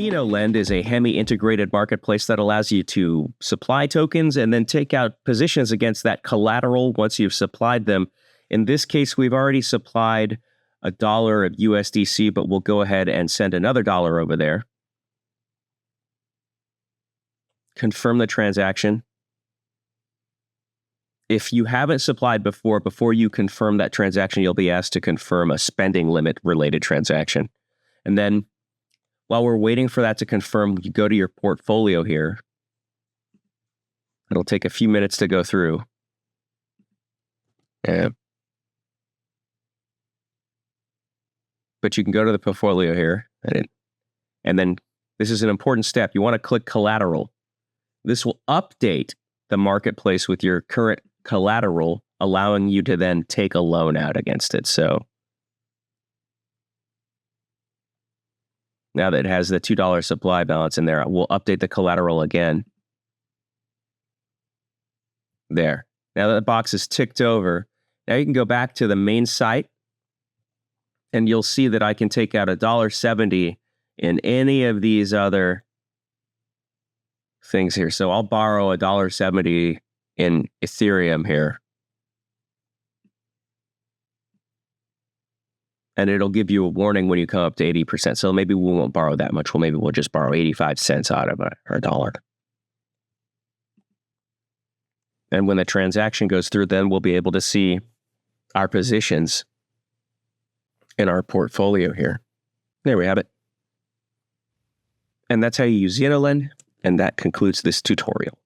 Zeno Lend is a Hemi integrated marketplace that allows you to supply tokens and then take out positions against that collateral once you've supplied them. In this case, we've already supplied $1 of USDC, but we'll go ahead and send another dollar over there. Confirm the transaction. If you haven't supplied before you confirm that transaction, you'll be asked to confirm a spending limit related transaction. And then while we're waiting for that to confirm, you go to your portfolio here. It'll take a few minutes to go through. But you can go to the portfolio here. And then this is an important step. You want to click collateral. This will update the marketplace with your current collateral, allowing you to then take a loan out against it. So now that it has the $2 supply balance in there, we'll update the collateral again. There. Now that the box is ticked over, now you can go back to the main site and you'll see that I can take out $1.70 in any of these other things here. So I'll borrow $1.70 in Ethereum here. And it'll give you a warning when you come up to 80%. So maybe we won't borrow that much. Maybe we'll just borrow 85 cents out of our dollar. And when the transaction goes through, then we'll be able to see our positions in our portfolio here. There we have it. And that's how you use Zeno Lend. And that concludes this tutorial.